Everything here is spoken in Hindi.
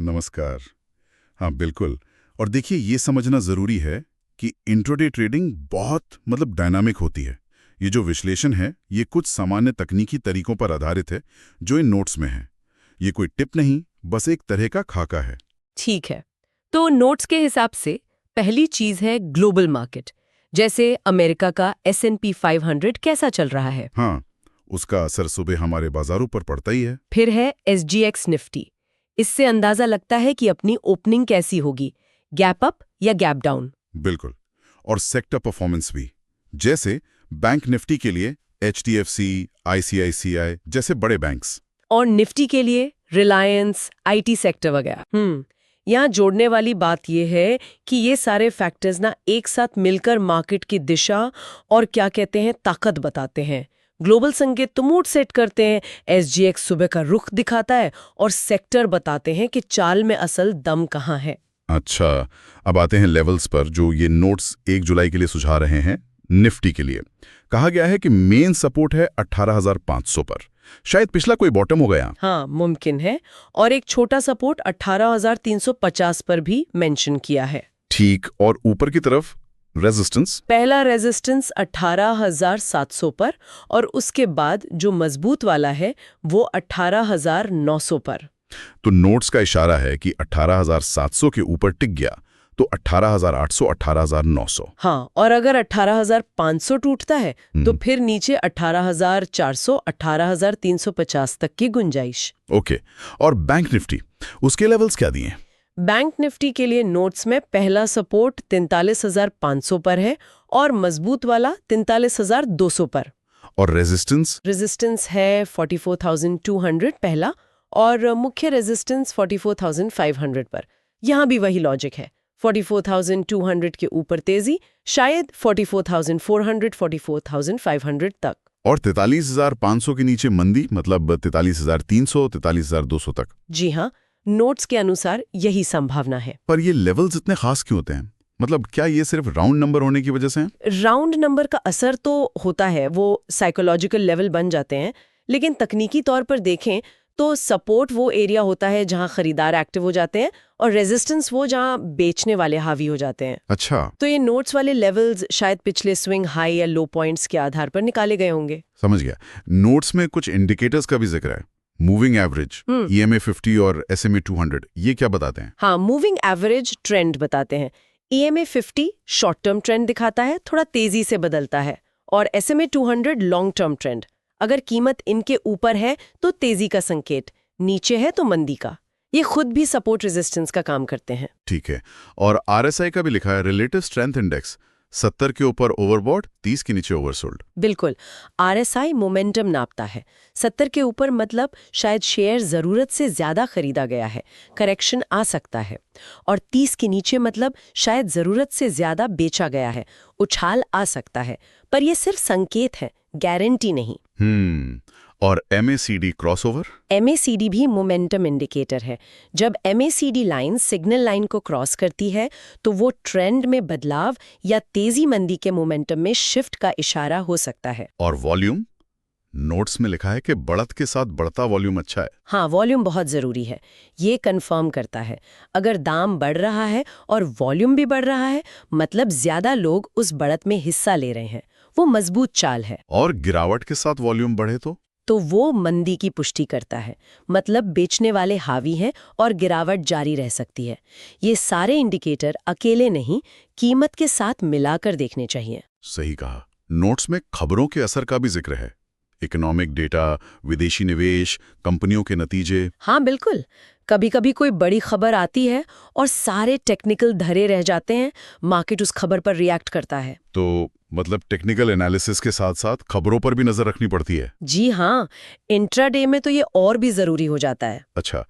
नमस्कार। हाँ बिल्कुल। और देखिए ये समझना ज़रूरी है कि इंट्राडे ट्रेडिंग बहुत डायनामिक होती है। ये जो विश्लेषण है ये कुछ सामान्य तकनीकी तरीकों पर आधारित है जो इन नोट्स में है। ये कोई टिप नहीं, बस एक तरह का खाका है। ठीक है, तो नोट्स के हिसाब से पहली चीज है ग्लोबल मार्केट। जैसे अमेरिका का S&P 500 कैसा चल रहा है। हाँ, उसका असर सुबह हमारे बाजारों पर पड़ता ही है। फिर है SGX निफ्टी। इससे अंदाजा लगता है कि अपनी ओपनिंग कैसी होगी, गैप अप या गैप डाउन। बिल्कुल। और सेक्टर परफॉर्मेंस भी, जैसे बैंक निफ्टी के लिए HDFC, ICICI जैसे बड़े बैंक्स। और निफ्टी के लिए रिलायंस, IT सेक्टर वगैरह। यहाँ जोड़ने वाली बात यह है कि ये सारे फैक्टर्स ना एक साथ मिलकर मार्केट की दिशा और क्या कहते हैं ताकत बताते हैं। ग्लोबल संकेत तो मूड सेट करते हैं, SGX सुबह का रुख दिखाता है और सेक्टर बताते हैं कि चाल में असल दम कहाँ है। अच्छा, अब आते हैं लेवल्स पर जो ये नोट्स 1 जुलाई के लिए सुझा रहे हैं। निफ्टी के लिए कहा गया है कि मेन सपोर्ट है 18,500 पर। शायद पिछला कोई बॉटम हो गया। हाँ, मुमकिन है। और एक छोटा सपोर्ट 18,350 पर भी मेंशन किया है। ठीक, और ऊपर की तरफ रेजिस्टेंस? पहला रेजिस्टेंस 18,700 पर और उसके बाद जो मजबूत वाला है वो 18,900 पर। तो नोट्स का इशारा है कि 18,700 के ऊपर टिक गया तो 18,800, 18,900। हाँ, और अगर 18,500 टूटता है तो फिर नीचे 18,400, 18,350 तक की गुंजाइश। ओके, और बैंक निफ्टी, उसके लेवल्स क्या दिए? बैंक निफ्टी के लिए नोट्स में पहला सपोर्ट 43,500 पर है और मजबूत वाला 43,200 पर। और रेजिस्टेंस है 44,200 पहला और मुख्य रेजिस्टेंस 44,500 पर। यहाँ भी वही लॉजिक है, 44,200 के ऊपर तेजी, शायद 44,400, 44,500 तक। और 43,500 के नीचे मंदी, मतलब 43,300, 43,200 तक। जी हाँ, नोट्स के अनुसार यही संभावना है। पर ये लेवल्स इतने खास क्यों होते हैं? क्या ये सिर्फ राउंड नंबर होने की वजह से है? राउंड नंबर का असर तो होता है, वो साइकोलॉजिकल लेवल बन जाते हैं, लेकिन तकनीकी तौर पर देखें तो सपोर्ट वो एरिया होता है जहां खरीदार एक्टिव हो जाते हैं और रेजिस्टेंस वो जहां बेचने वाले हावी हो जाते हैं। अच्छा, तो ये नोट्स वाले लेवल्स शायद पिछले स्विंग हाई या लो पॉइंट्स के आधार पर निकाले गए होंगे। समझ गया। नोट्स में कुछ इंडिकेटर्स का भी जिक्र है, मूविंग एवरेज, EMA 50 और SMA 200, ये क्या बताते हैं? हाँ, मूविंग एवरेज ट्रेंड बताते हैं। EMA 50 शॉर्ट टर्म ट्रेंड दिखाता है, थोड़ा तेजी से बदलता है, और SMA 200 लॉन्ग टर्म ट्रेंड। अगर कीमत इनके ऊपर है तो तेजी का संकेत, नीचे है तो मंदी का। ये खुद भी सपोर्ट रेजिस्टेंस का काम करते हैं। ठीक है। और RSI का भी लिखा है, रिलेटिव स्ट्रेंथ इंडेक्स, 70 के ऊपर ओवरबॉट, 30 के नीचे ओवरसोल्ड। बिल्कुल, RSI मोमेंटम नापता है। 70 के ऊपर मतलब शायद शेयर जरूरत से ज्यादा खरीदा गया है, करेक्शन आ सकता है। और 30 के नीचे मतलब शायद जरूरत से ज्यादा बेचा गया है, उछाल आ सकता है। पर यह सिर्फ संकेत है, गारंटी नहीं। और MACD क्रॉसओवर? MACD भी मोमेंटम इंडिकेटर है। जब MACD लाइन सिग्नल लाइन को क्रॉस करती है तो वो ट्रेंड में बदलाव या तेजी मंदी के मोमेंटम में शिफ्ट का इशारा हो सकता है। और वॉल्यूम? नोट्स में लिखा है कि बढ़त के साथ बढ़ता वॉल्यूम अच्छा है। हाँ, वॉल्यूम बहुत जरूरी है। ये कंफर्म करता है अगर दाम बढ़ रहा है और वॉल्यूम भी बढ़ रहा है, मतलब ज्यादा लोग उस बढ़त में हिस्सा ले रहे हैं, वो मजबूत चाल है। और गिरावट के साथ वॉल्यूम बढ़े तो वो मंदी की पुष्टि करता है, मतलब बेचने वाले हावी हैं और गिरावट जारी रह सकती है। ये सारे इंडिकेटर अकेले नहीं, कीमत के साथ मिलाकर देखने चाहिए। सही कहा। नोट्स में खबरों के असर का भी जिक्र है, इकोनॉमिक डेटा, विदेशी निवेश, कंपनियों के नतीजे। हाँ बिल्कुल, कभी कभी कोई बड़ी खबर आती है और सारे टेक्निकल धरे रह जाते हैं, मार्केट उस खबर पर रिएक्ट करता है। तो टेक्निकल एनालिसिस के साथ साथ खबरों पर भी नजर रखनी पड़ती है। जी हाँ, इंट्राडे में तो ये और भी जरूरी हो जाता है। अच्छा,